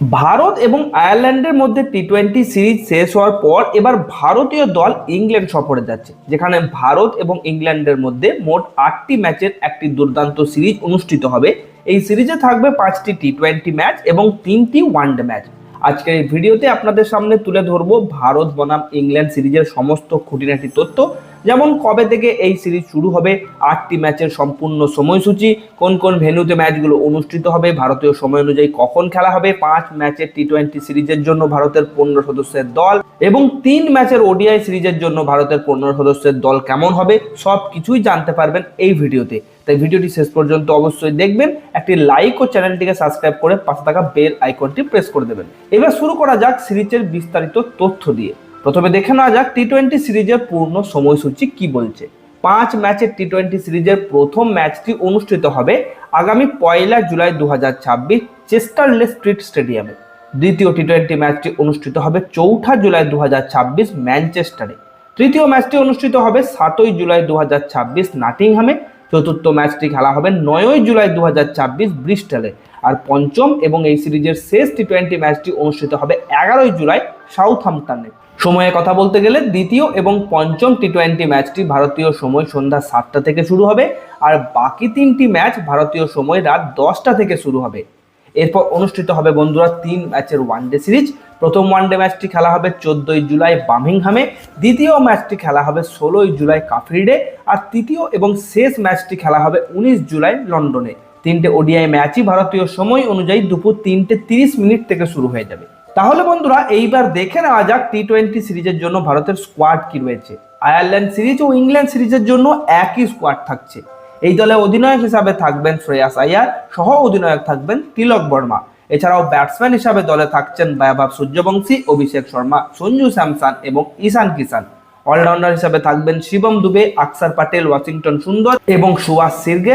ভারত এবং আয়ারল্যান্ডের মধ্যে টি-20 সিরিজ শেষ হওয়ার পর এবার ভারতীয় দল ইংল্যান্ড সফরে যাচ্ছে, যেখানে ভারত এবং ইংল্যান্ডের মধ্যে মোট 8টি ম্যাচের একটি দুর্দান্ত সিরিজ অনুষ্ঠিত হবে। এই সিরিজে থাকবে 5টি টি-20 ম্যাচ এবং 3টি ওয়ানডে ম্যাচ। আজকের এই ভিডিওতে আপনাদের সামনে তুলে ধরবো ভারত বনাম ইংল্যান্ড সিরিজের সমস্ত খুঁটিনাটি তথ্য, যেমন কবে থেকে এই সিরিজ শুরু হবে, 8টি ম্যাচের সম্পূর্ণ সময়সূচি, কোন কোন ভেন্যুতে ম্যাচগুলো অনুষ্ঠিত হবে, ভারতীয় সময় অনুযায়ী কখন খেলা হবে, 5 ম্যাচের টি-20 সিরিজের জন্য ভারতের 15 সদস্যের দল এবং 3 ম্যাচের ওডিআই সিরিজের জন্য ভারতের 15 সদস্যের দল কেমন হবে, সব কিছুই জানতে পারবেন এই ভিডিওতে। তাই ভিডিওটি শেষ পর্যন্ত অবশ্যই দেখবেন, একটি লাইক ও চ্যানেলটিকে সাবস্ক্রাইব করে পাশে থাকা বেল আইকনটি প্রেস করে দেবেন। এবার শুরু করা যাক সিরিজের বিস্তারিত তথ্য দিয়ে। প্রথমে দেখে নেওয়া যাক টি-20 সিরিজের পূর্ণ সময়সূচি কি বলছে। 5 ম্যাচের টি-20 সিরিজের প্রথম ম্যাচটি অনুষ্ঠিত হবে আগামী 1 জুলাই 2026 চেস্টারলে স্ট্রিট স্টেডিয়ামে। দ্বিতীয় টি-20 ম্যাচটি অনুষ্ঠিত হবে 4 জুলাই 2026 ম্যানচেস্টারে। তৃতীয় ম্যাচটি অনুষ্ঠিত হবে 7 জুলাই 2026 নটিংহামে। চতুর্থ ম্যাচটি খেলা হবে 9 জুলাই 2026 ব্রিস্টলে। আর পঞ্চম এবং এই সিরিজের শেষ টি-20 ম্যাচটি অনুষ্ঠিত হবে 11 জুলাই সাউথহ্যাম্পটনে। সময়ে কথা বলতে গেলে দ্বিতীয় এবং পঞ্চম টি-20 ম্যাচটি ভারতীয় সময় সন্ধ্যা 7টা থেকে শুরু হবে, আর বাকি 3টি ম্যাচ ভারতীয় সময় রাত 10টা থেকে শুরু হবে। এরপর অনুষ্ঠিত হবে বন্ধুরা 3 ম্যাচের ওয়ানডে সিরিজ। প্রথম ওয়ানডে ম্যাচটি খেলা হবে 14 জুলাই বার্মিংহামে, দ্বিতীয় ম্যাচটি খেলা হবে 16 জুলাই কাফরিডে, আর তৃতীয় এবং শেষ ম্যাচটি খেলা হবে 19 জুলাই লন্ডনে। 3টে ওডিআই ম্যাচই ভারতীয় সময় অনুযায়ী দুপুর 3:30 থেকে শুরু হয়ে যাবে। তাহলে বন্ধুরা এইবার দেখে নেওয়া যাক টি-20 সিরিজের জন্য ভারতের স্কোয়াড কি রয়েছে। আয়ারল্যান্ড সিরিজ ও ইংল্যান্ড সিরিজের জন্য একই স্কোয়াড থাকছে। এই দলে অধিনায়ক হিসাবে থাকবেন শ্রেয়াস আইয়ার, সহ অধিনায়ক থাকবেন তিলক বর্মা। এছাড়াও ব্যাটসম্যান হিসাবে দলে থাকছেন বৈভব সূর্যবংশী, অভিষেক শর্মা, সঞ্জু স্যামসন এবং ঈশান কিষান। অলরাউন্ডার হিসাবে থাকবেন শিবম দুবে, অক্ষর পটেল, ওয়াশিংটন সুন্দর এবং সুভাষ শিরগে।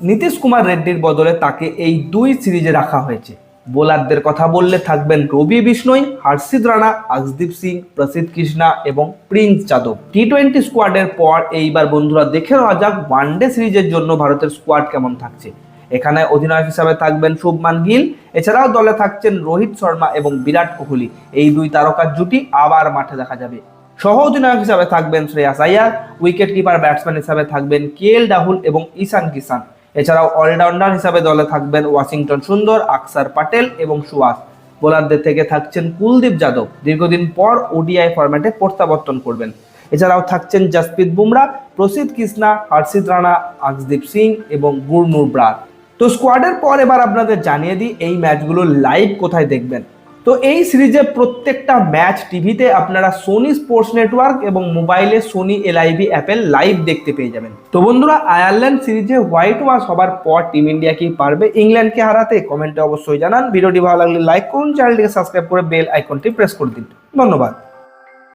নীতিশ কুমার রেড্ডির বদলে তাকে এই 2 সিরিজে রাখা হয়েছে। বোলারদের কথা বললে থাকবেন রবি বিষ্ণই, হর্ষিত রানা, অর্শদীপ সিং, প্রসিদ্ধ কৃষ্ণা এবং প্রিন্স যাদব। টি-20 স্কোয়াডের পর এইবার বন্ধুরা দেখে নেওয়া যাক ওয়ানডে সিরিজের জন্য ভারতের স্কোয়াড কেমন থাকছে। এখানে অধিনায়ক হিসাবে থাকবেন শুভমান গিল, এছাড়াও দলে থাকছেন রোহিত শর্মা এবং বিরাট কোহলি। এই 2 তারকার জুটি আবার মাঠে দেখা যাবে। সহ অধিনায়ক হিসাবে থাকবেন Shreyas Iyer, wicket keeper batsman হিসাবে থাকবেন কেএল রাহুল এবং ঈশান কিষান। এছাড়াও অলরাউন্ডার হিসাবে দলে থাকবেন ওয়াশিংটন সুন্দর, অক্ষর পটেল এবং সুভাষ। বোলারদের থেকে থাকছেন কুলদীপ যাদব, দীর্ঘদিন পর ওডিআই ফরম্যাটে প্রত্যাবর্তন করবেন। এছাড়াও থাকছেন জসপ্রীত বুমরা, প্রসিদ্ধ কৃষ্ণা, হর্ষিত রানা, অর্শদীপ সিং এবং গুরনুর ব্রার। তো স্কোয়াডের পর এবার আপনাদের জানিয়ে দিই এই ম্যাচগুলো লাইভ কোথায় দেখবেন। তো এই সিরিজের প্রত্যেকটা ম্যাচ টিভিতে আপনারা সোনি স্পোর্টস নেটওয়ার্ক এবং মোবাইলে সোনি এলআইভি অ্যাপের লাইভ দেখতে পেয়ে যাবেন। তো বন্ধুরা, আয়ারল্যান্ড সিরিজে হোয়াইট ওয়াশ হবার পর টিম ইন্ডিয়া কি পারবে ইংল্যান্ডকে হারাতে? কমেন্টে অবশ্যই জানান। ভিডিওটি ভালো লাগলে লাইক করুন, চ্যানেলটিকে সাবস্ক্রাইব করে বেল আইকনটি প্রেস করে দিন। ধন্যবাদ।